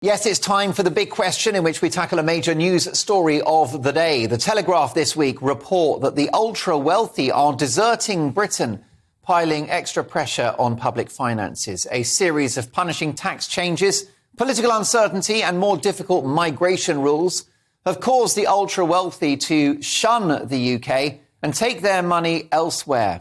Yes, it's time for the big question in which we tackle a major news story of the day. The Telegraph this week report that the ultra-wealthy are deserting Britain, piling extra pressure on public finances. A series of punishing tax changes, political uncertainty and more difficult migration rules have caused the ultra-wealthy to shun the UK and take their money elsewhere.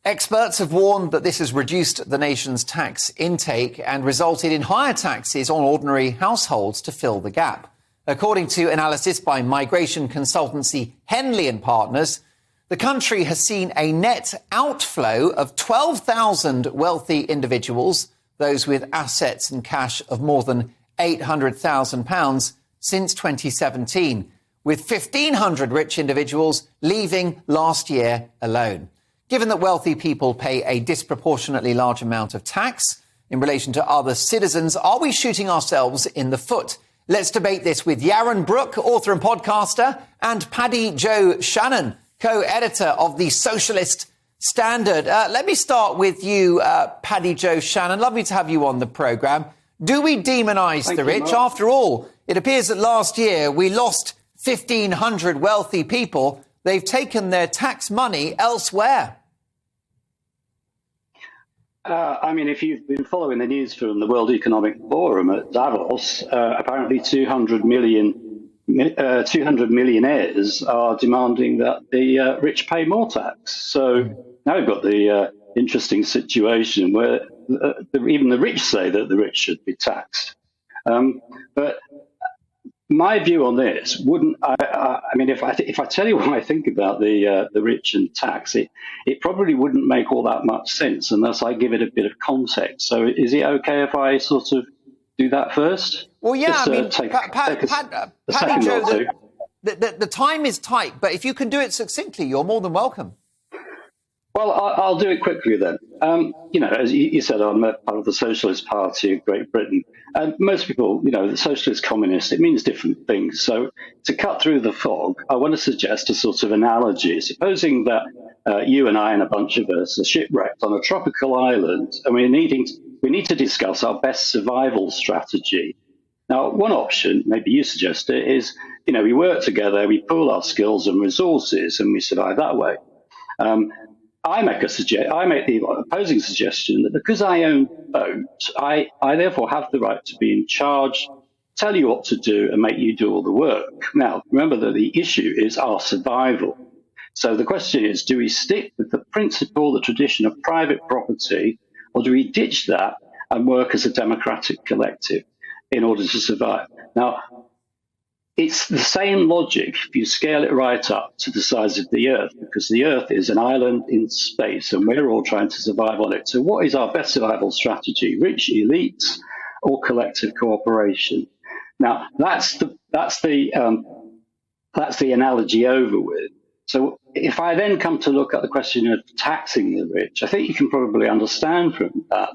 Experts have warned that this has reduced the nation's tax intake and resulted in higher taxes on ordinary households to fill the gap. According to analysis by migration consultancy Henley and Partners, the country has seen a net outflow of 12,000 wealthy individuals, those with assets and cash of more than £800,000 since 2017, with 1,500 rich individuals leaving last year alone. Given that wealthy people pay a disproportionately large amount of tax in relation to other citizens, are we shooting ourselves in the foot? Let's debate this with Yaron Brook, author and podcaster, and Paddy Joe Shannon, co-editor of the Socialist Standard. Let me start with you, Paddy Joe Shannon. Lovely to have you on the programme. Do we demonise the rich? After all, it appears that last year we lost 1,500 wealthy people. They've taken their tax money elsewhere. If you've been following the news from the World Economic Forum at Davos, apparently 200 millionaires are demanding that the rich pay more tax. So now we've got the interesting situation where even the rich say that the rich should be taxed. But my view on this if I tell you what I think about the rich and tax, it probably wouldn't make all that much sense unless I give it a bit of context. So is it okay if I sort of do that first? Well, yeah, Paddy Joe, the time is tight, but if you can do it succinctly, you're more than welcome. Well, I'll do it quickly then. As you said, I'm a part of the Socialist Party of Great Britain. And most people, the Socialist Communist, it means different things. So to cut through the fog, I want to suggest a sort of analogy. Supposing that you and I and a bunch of us are shipwrecked on a tropical island and we need to discuss our best survival strategy. Now, one option, maybe you suggest it, is, we work together, we pool our skills and resources and we survive that way. I make the opposing suggestion that because I own boat, I therefore have the right to be in charge, tell you what to do and make you do all the work. Now, remember that the issue is our survival. So the question is, do we stick with the principle, the tradition of private property, or do we ditch that and work as a democratic collective in order to survive? Now, it's the same logic if you scale it right up to the size of the Earth, because the Earth is an island in space and we're all trying to survive on it. So what is our best survival strategy? Rich elites or collective cooperation? Now, that's the analogy over with. So if I then come to look at the question of taxing the rich, I think you can probably understand from that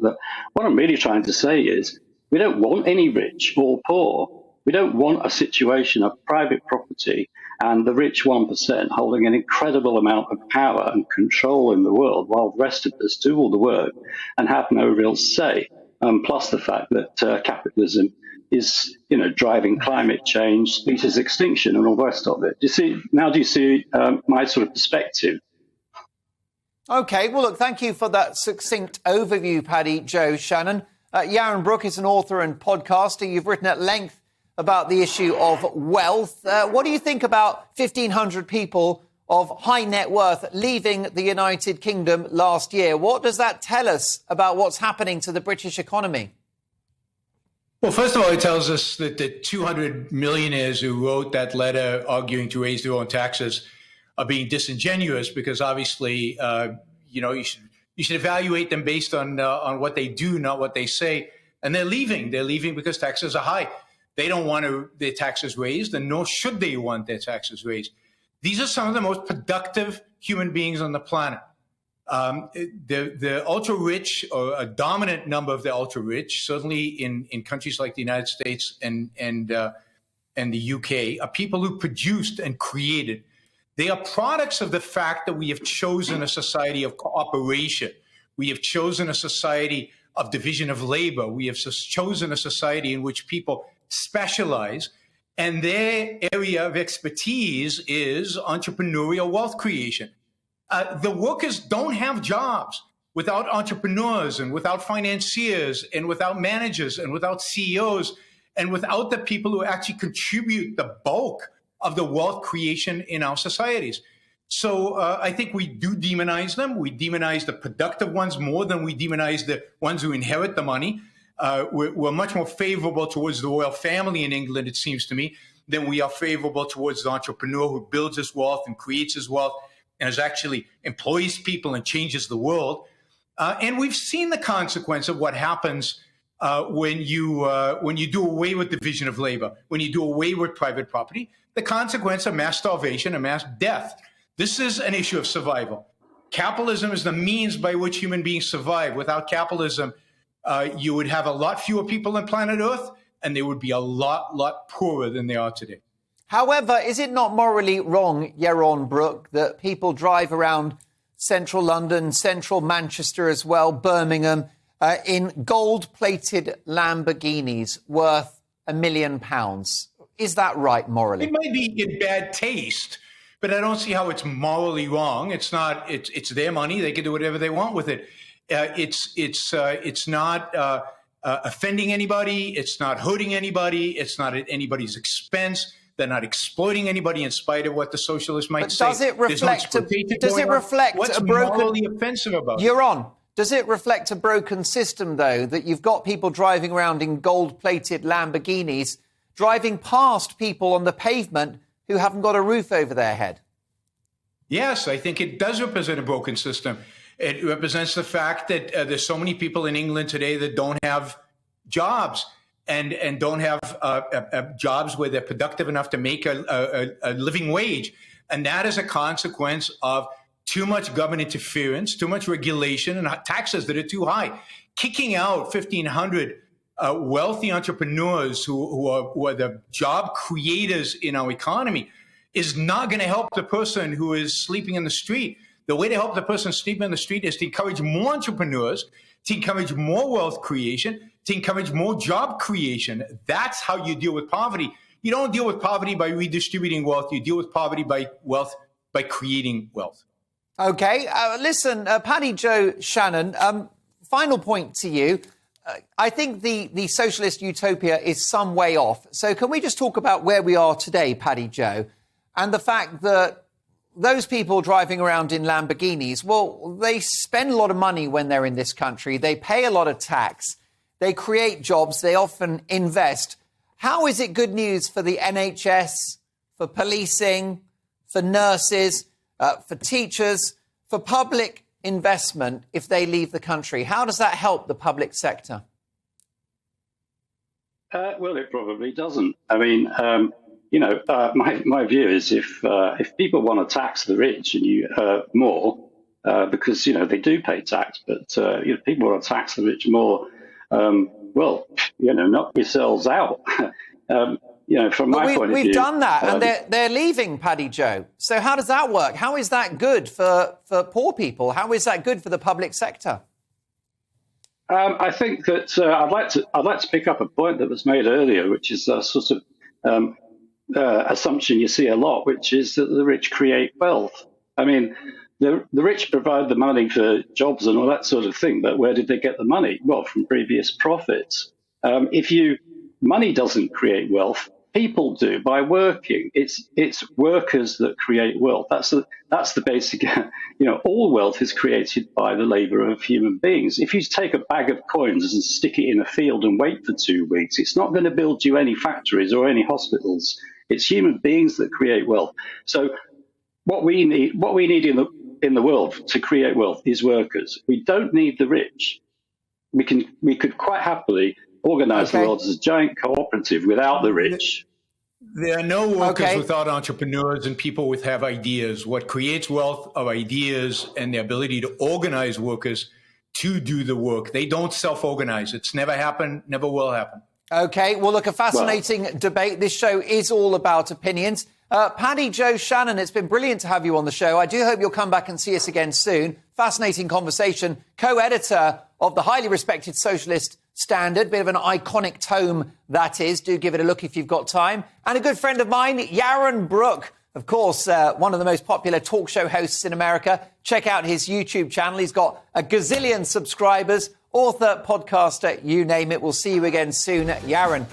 what I'm really trying to say is we don't want any rich or poor. We don't want a situation of private property and the rich 1% holding an incredible amount of power and control in the world while the rest of us do all the work and have no real say. Plus the fact that capitalism is, driving climate change, species extinction and all the rest of it. Do you see my sort of perspective? OK, well, look, thank you for that succinct overview, Paddy Joe Shannon. Yaron Brook is an author and podcaster. You've written at length about the issue of wealth. What do you think about 1,500 people of high net worth leaving the United Kingdom last year? What does that tell us about what's happening to the British economy? Well, first of all, it tells us that the 200 millionaires who wrote that letter arguing to raise their own taxes are being disingenuous because obviously, you should evaluate them based on what they do, not what they say. And they're leaving. They're leaving because taxes are high. They don't want their taxes raised, and nor should they want their taxes raised. These are some of the most productive human beings on the planet. The ultra-rich, or a dominant number of the ultra-rich, certainly in countries like the United States and the UK, are people who produced and created. They are products of the fact that we have chosen a society of cooperation. We have chosen a society of division of labor. We have chosen a society in which people specialize, and their area of expertise is entrepreneurial wealth creation. The workers don't have jobs without entrepreneurs and without financiers and without managers and without CEOs and without the people who actually contribute the bulk of the wealth creation in our societies. So I think we do demonize them. We demonize the productive ones more than we demonize the ones who inherit the money. We're much more favorable towards the royal family in England, it seems to me, than we are favorable towards the entrepreneur who builds his wealth and creates his wealth and is actually employs people and changes the world. And we've seen the consequence of what happens when you do away with division of labor, when you do away with private property, the consequence of mass starvation and mass death. This is an issue of survival. Capitalism is the means by which human beings survive. Without capitalism, you would have a lot fewer people on planet Earth, and they would be a lot poorer than they are today. However, is it not morally wrong, Yaron Brook, that people drive around central London, central Manchester as well, Birmingham, in gold-plated Lamborghinis worth £1 million? Is that right morally? It might be in bad taste, but I don't see how it's morally wrong. It's not. It's their money. They can do whatever they want with it. It's not offending anybody. It's not hurting anybody. It's not at anybody's expense. They're not exploiting anybody in spite of what the socialists might say. Does it reflect? What's a broken? morally offensive about it? Yaron, does it reflect a broken system, though, that you've got people driving around in gold-plated Lamborghinis, driving past people on the pavement who haven't got a roof over their head? Yes, I think it does represent a broken system. It represents the fact that there's so many people in England today that don't have jobs and don't have jobs where they're productive enough to make a living wage. And that is a consequence of too much government interference, too much regulation, and taxes that are too high. Kicking out 1,500 wealthy entrepreneurs who are the job creators in our economy is not going to help the person who is sleeping in the street. The way to help the person sleeping in the street is to encourage more entrepreneurs, to encourage more wealth creation, to encourage more job creation. That's how you deal with poverty. You don't deal with poverty by redistributing wealth. You deal with poverty by creating wealth. OK, listen, Paddy, Joe, Shannon, final point to you. I think the socialist utopia is some way off. So can we just talk about where we are today, Paddy, Joe, and the fact that those people driving around in Lamborghinis, well, they spend a lot of money when they're in this country. They pay a lot of tax. They create jobs. They often invest. How is it good news for the NHS, for policing, for nurses, for teachers, for public investment if they leave the country? How does that help the public sector? Well, it probably doesn't. I mean, my view is if people want to tax the rich and you more, because they do pay tax, but people want to tax the rich more, knock yourselves out. From my point of view, we've done that, and they're leaving, Paddy, Joe. So how does that work? How is that good for poor people? How is that good for the public sector? I think that I'd like to pick up a point that was made earlier, which is a sort of assumption you see a lot, which is that the rich create wealth. I mean, the rich provide the money for jobs and all that sort of thing, but where did they get the money? Well, from previous profits. Money doesn't create wealth. People do by working. It's workers that create wealth. That's the basic. All wealth is created by the labour of human beings. If you take a bag of coins and stick it in a field and wait for 2 weeks, it's not going to build you any factories or any hospitals. It's human beings that create wealth. So what we need in the world to create wealth is workers. We don't need the rich. We could quite happily organize the world as a giant cooperative without the rich. There are no workers without entrepreneurs and people who have ideas. What creates wealth are ideas and the ability to organize workers to do the work. They don't self-organize. It's never happened, never will happen. OK, well, look, a fascinating debate. This show is all about opinions. Paddy, Joe, Shannon, it's been brilliant to have you on the show. I do hope you'll come back and see us again soon. Fascinating conversation. Co-editor of the highly respected Socialist Standard. Bit of an iconic tome, that is. Do give it a look if you've got time. And a good friend of mine, Yaron Brook, of course, one of the most popular talk show hosts in America. Check out his YouTube channel. He's got a gazillion subscribers. Author, podcaster, you name it. We'll see you again soon. Yaron,